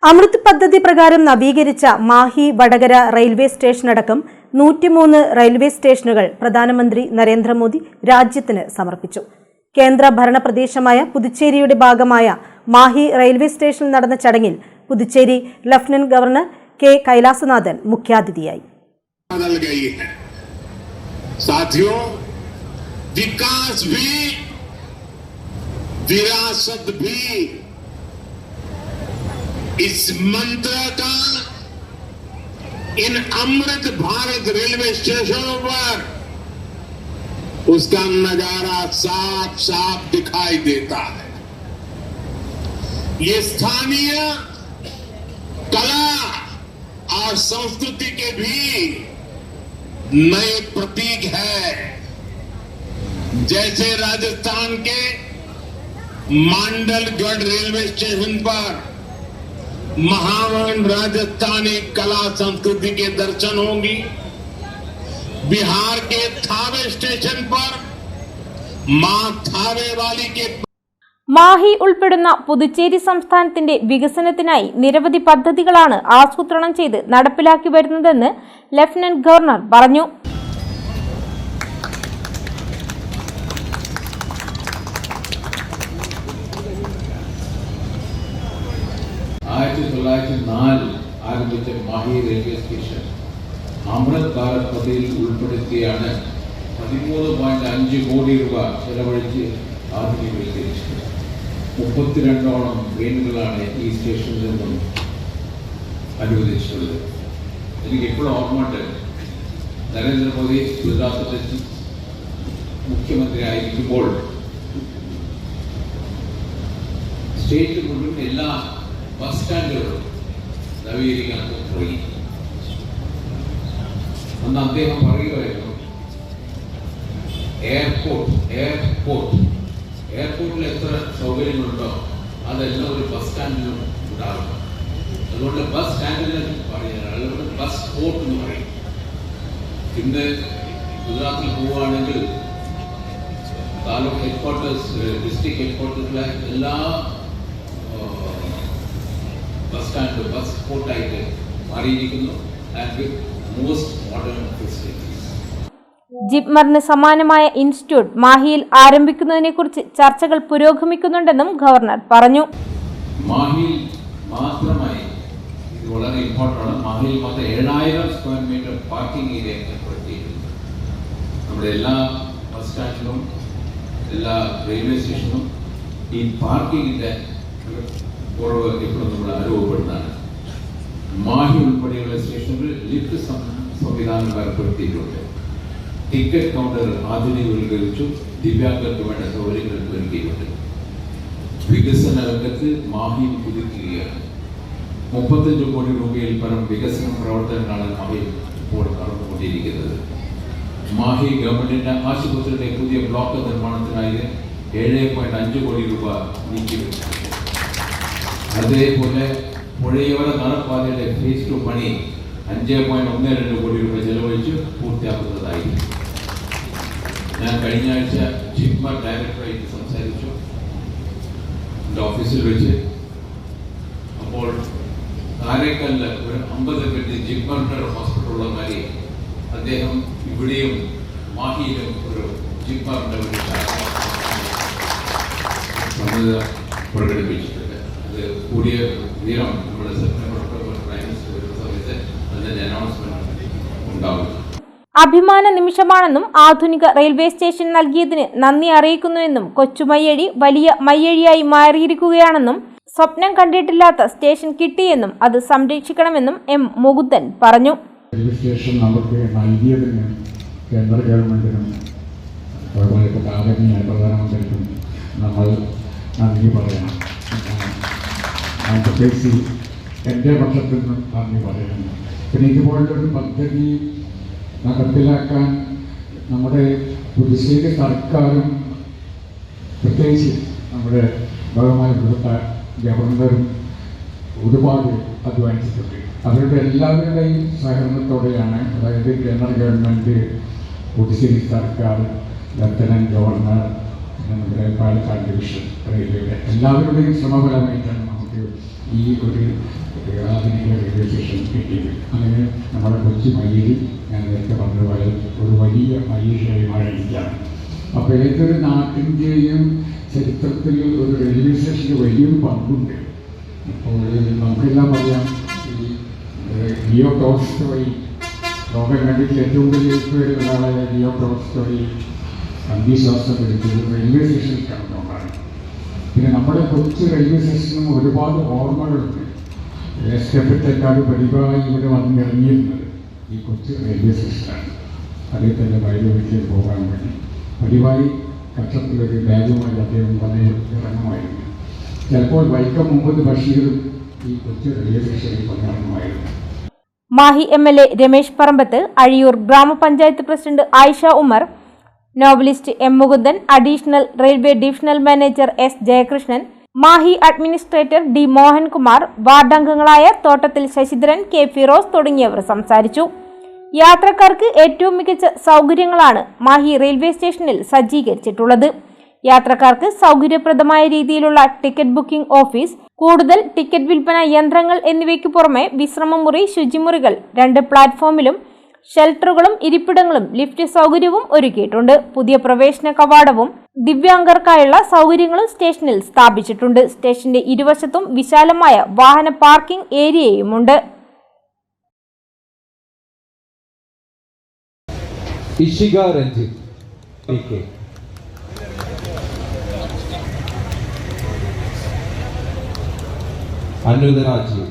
അമൃത് പദ്ധതി പ്രകാരം നവീകരിച്ച മാഹി വടകര റെയിൽവേ സ്റ്റേഷനടക്കം 103 റെയിൽവേ സ്റ്റേഷനുകൾ പ്രധാനമന്ത്രി നരേന്ദ്രമോദി രാജ്യത്തിന് സമർപ്പിച്ചു. കേന്ദ്ര ഭരണ പ്രദേശമായ പുതുച്ചേരിയുടെ ഭാഗമായ മാഹി റെയിൽവേ സ്റ്റേഷനിൽ നടന്ന ചടങ്ങിൽ Puducherry lieutenant governor K Kailasanathan മുഖ്യാതിഥിയായി. इस मंत्र का इन अमृत भारत रेलवे स्टेशनों पर उसका नजारा साफ साफ दिखाई देता है. ये स्थानीय कला और संस्कृति के भी नए प्रतीक है. जैसे राजस्थान के मांडलगढ़ रेलवे स्टेशन पर महान राजस्थानी कला संस्कृति के दर्शन होंगी. बिहार के थावे स्टेशन पर मां थावे वाली के മാഹി ഉൾപ്പെടുന്ന പുതുച്ചേരി സംസ്ഥാനത്തിന്റെ വികസനത്തിനായി നിരവധി പദ്ധതികളാണ് ആസൂത്രണം ചെയ്ത് നടപ്പിലാക്കി വരുന്നതെന്ന് ലഫ്റ്റനന്റ് ഗവർണർ പറഞ്ഞു. ആരംഭിച്ച മാഹി റെയിൽവേ സ്റ്റേഷൻ അമൃത് ഭാരത് പദ്ധതിയിൽ ഉൾപ്പെടുത്തിയാണ് 13.5 കോടി രൂപ ചെലവഴിച്ച് ആധുനികവൽക്കരിച്ചത്. 32ഓളം ട്രെയിനുകളാണ് ഈ സ്റ്റേഷനിൽ നിന്നും അനുവദിച്ചിട്ടുള്ളത്. എനിക്ക് എപ്പോഴും ഓർമ്മയുണ്ട്, നരേന്ദ്രമോദി ഗുജറാത്തിലെ മുഖ്യമന്ത്രി ആയിരിക്കുമ്പോൾ സ്റ്റേറ്റ് മുഴുവൻ എല്ലാ ബസ് സ്റ്റാൻഡുകളും നവീകരിക്കാൻ പോയി. അന്ന് അദ്ദേഹം പറയുകയായിരുന്നു, എയർപോർട്ടിൽ എത്ര സൗകര്യങ്ങളുണ്ടോ അതെല്ലാം ഒരു ബസ് സ്റ്റാൻഡിലും ഉണ്ടാകും. അതുകൊണ്ട് ബസ് സ്റ്റാൻഡിൽ പറയുന്നത് ബസ് പോർട്ട് എന്ന് പറയും. ഇന്ന് ഗുജറാത്തിൽ പോവുകയാണെങ്കിൽ താലൂക്ക് ഹെഡ്ക്വാർട്ടേഴ്സ്, ഡിസ്ട്രിക്ട് ഹെഡ്ക്വാർട്ടേഴ്സിലെ എല്ലാ ബസ് സ്റ്റാൻഡ് ബസ് പോർട്ടായിട്ട് മാറിയിരിക്കുന്നു. ജിപ്മറിന് സമാനമായ ഇൻസ്റ്റിറ്റ്യൂട്ട് മാഹിയിൽ ആരംഭിക്കുന്നതിനെക്കുറിച്ച് ചർച്ചകൾ പുരോഗമിക്കുന്നുണ്ടെന്നും ഗവർണർ പറഞ്ഞു. മാഹിയിൽ മാത്രമായി ഇത് വളരെ ഇമ്പോർട്ടൻ്റ് ആണ്. മാഹിയിൽ മാത്രം 7000 സ്ക്വയർ മീറ്റർ പാർക്കിംഗ് ഏരിയ ഏർപ്പെടുത്തിയിട്ടുണ്ട്. നമ്മുടെ എല്ലാ ബസ് സ്റ്റാൻഡിലും എല്ലാ റെയിൽവേ സ്റ്റേഷനിലും ഈ പാർക്കിങ്ങിന്റെ കുറവ് എപ്പോഴും നമ്മൾ അനുഭവപ്പെടുന്നതാണ്. മാഹി ഉൾപ്പെടെയുള്ള സ്റ്റേഷനുകളിൽ ലിഫ്റ്റ് സംവിധാനം ഏർപ്പെടുത്തിയിട്ടുണ്ട്. Ticket counter ആധുനികവൽക്കരിച്ചു. ദിവ്യാംഗർക്ക് വേണ്ട സൗകര്യങ്ങൾ ഒരുക്കിയിട്ടുണ്ട്. വികസന രംഗത്ത് മാഹി പുതുക്കുകയാണ്. 35 കോടി രൂപയിൽ പരം വികസന പ്രവർത്തനങ്ങളാണ് മാഹിയിൽ ഇപ്പോൾ നടന്നുകൊണ്ടിരിക്കുന്നത്. മാഹി ഗവൺമെന്റിന്റെ ആശുപത്രിയുടെ പുതിയ ബ്ലോക്ക് നിർമ്മാണത്തിനായി 7.5 കോടി രൂപ നീക്കിവെച്ചു. അതേപോലെ പുഴയോര നടപ്പാതയുടെ ഫേസ് 2 പണി 5.12 കോടി രൂപ ചെലവഴിച്ച് പൂർത്തിയാക്കുന്നതായിരിക്കും. ഞാൻ കഴിഞ്ഞ ആഴ്ച ജിപ്മർ ഡയറക്ടറായിട്ട് സംസാരിച്ചു എൻ്റെ ഓഫീസിൽ വെച്ച്. അപ്പോൾ കാരേക്കല്ല് ഒരു 50 ബെഡ് ജിപ്മറിൻ്റെ ഹോസ്പിറ്റലുള്ള മാതിരി അദ്ദേഹം ഇവിടെയും മാഹിയിലും ഒരു ജിപ്മറിൻ്റെ ഒരു സമ്മത പ്രകടിപ്പിച്ചിട്ടുണ്ട്. അത് കൂടിയ ഉയരം നമ്മുടെ സെപ്റ്റംബർ വരുന്ന സമയത്ത് അതിൻ്റെ അനൗൺസ്മെന്റ് ഉണ്ടാവും. അഭിമാന നിമിഷമാണെന്നും ആധുനിക റെയിൽവേ സ്റ്റേഷൻ നൽകിയതിന് നന്ദി അറിയിക്കുന്നുവെന്നും കൊച്ചുമയ്യഴി വലിയ മയ്യഴിയായി മാറിയിരിക്കുകയാണെന്നും സ്വപ്നം കണ്ടിട്ടില്ലാത്ത സ്റ്റേഷൻ കിട്ടിയെന്നും അത് സംരക്ഷിക്കണമെന്നും എം മുകുന്ദൻ പറഞ്ഞു. റെയിൽവേ സ്റ്റേഷൻ നമുക്ക് നൽകിയതിന് കേന്ദ്ര ഗവൺമെന്റിനും ആദരണീയ പ്രധാനമന്ത്രിക്കും നമ്മൾ നന്ദി പറയണം. പ്രത്യേകിച്ച് എൻ്റെ പക്ഷത്തു നിന്നും നന്ദി പറയുന്നു. പിന്നെ ഇതുപോലൊരു പദ്ധതി നടപ്പിലാക്കാൻ നമ്മുടെ പുതുശ്ശേരി സർക്കാരും പ്രത്യേകിച്ച് നമ്മുടെ ബഹുമാനപ്പെട്ട ഗവർണറും ഒരുപാട് അധ്വാനിച്ചിട്ടുണ്ട്. അവരുടെ എല്ലാവരുടെയും സഹകരണത്തോടെയാണ്, അതായത് കേന്ദ്ര ഗവൺമെൻറ്, പുതുശ്ശേരി സർക്കാർ, ലഫ്റ്റനന്റ് ഗവർണർ, നമ്മുടെ പാലക്കാട് ഡിവിഷൻ റെയിൽവേയുടെ എല്ലാവരുടെയും ശ്രമഫലമായിട്ടാണ് നമുക്ക് ഈ ഒരു ആധുനിക റെയിൽവേ സ്റ്റേഷൻ കിട്ടിയത്. അങ്ങനെ നമ്മുടെ കൊച്ചു മയ്യഴി ഞാൻ നേരത്തെ പറഞ്ഞതുപോലെ ഒരു വലിയ മയ്യഴിയായി മാറിയിരിക്കുകയാണ്. അപ്പോൾ ഏതൊരു നാട്ടിൻ്റെയും ചരിത്രത്തിൽ ഒരു റെയിൽവേ സ്റ്റേഷന് വലിയൊരു പങ്കുണ്ട്. അപ്പോൾ നമുക്കെല്ലാം അറിയാം, ഈ ലിയോ ടോൾസ്റ്റോയ്, ലോകം കണ്ടിട്ട് ഏറ്റവും വലിയ ഒരാളായ ലിയോ ടോൾസ്റ്റോയ് അന്ത്യശ്വാസം എടുത്തത് റെയിൽവേ സ്റ്റേഷനിൽ കടന്നുകൊണ്ടാണ്. പിന്നെ നമ്മുടെ കൊച്ചു റെയിൽവേ സ്റ്റേഷനും ഒരുപാട് ഓർമ്മകളുണ്ട്. സ്റ്റെപ്പിട്ടേക്കാട് പതിവായി ഇവിടെ വന്നിറങ്ങിയിരുന്നത് ഈ കൊച്ചു റെയിൽവേ സ്റ്റേഷനാണ്. അദ്ദേഹത്തിൻ്റെ ഭാര്യ വീട്ടിൽ പോകാൻ വേണ്ടി പതിവായി കക്ഷത്തിലൊരു ബാഗുമായി അദ്ദേഹം വന്ന് ഇറങ്ങുമായിരുന്നു. ചിലപ്പോൾ വൈക്കം മുഹമ്മദ് ബഷീറും ഈ കൊച്ചു റെയിൽവേ സ്റ്റേഷനിൽ വന്നിറങ്ങുമായിരുന്നു. Mahe MLA Ramesh Parambath, Azhiyur gramapanchayat president Ayisha Umar, novelist M Mukundan, additional railway divisional manager S Jayakrishnan, Mahe administrator D Mohankumar, വാർഡംഗങ്ങളായ തോട്ടത്തിൽ ശശിധരൻ, K ഫിറോസ് തുടങ്ങിയവർ സംസാരിച്ചു. യാത്രക്കാർക്ക് ഏറ്റവും മികച്ച സൗകര്യങ്ങളാണ് മാഹി റെയിൽവേ സ്റ്റേഷനിൽ സജ്ജീകരിച്ചിട്ടുള്ളത്. യാത്രക്കാർക്ക് സൗകര്യപ്രദമായ രീതിയിലുള്ള ടിക്കറ്റ് ബുക്കിംഗ് ഓഫീസ്, കൂടുതൽ ടിക്കറ്റ് വിൽപ്പന യന്ത്രങ്ങൾ എന്നിവയ്ക്ക് പുറമെ വിശ്രമമുറി, ശുചിമുറികൾ, 2 പ്ലാറ്റ്ഫോമിലും ഷെൽട്ടറുകളും ഇരിപ്പിടങ്ങളും ലിഫ്റ്റ് സൗകര്യവും ഒരുക്കിയിട്ടുണ്ട്. പുതിയ പ്രവേശന കവാടവും ദിവ്യാംഗർക്കായുള്ള സൗകര്യങ്ങളും സ്റ്റേഷനിൽ സ്ഥാപിച്ചിട്ടുണ്ട്. സ്റ്റേഷന്റെ ഇരുവശത്തും വിശാലമായ വാഹന പാർക്കിംഗ് ഏരിയയുമുണ്ട്. ഇഷിക രഞ്ജിത്ത്, അനുദരാജ്,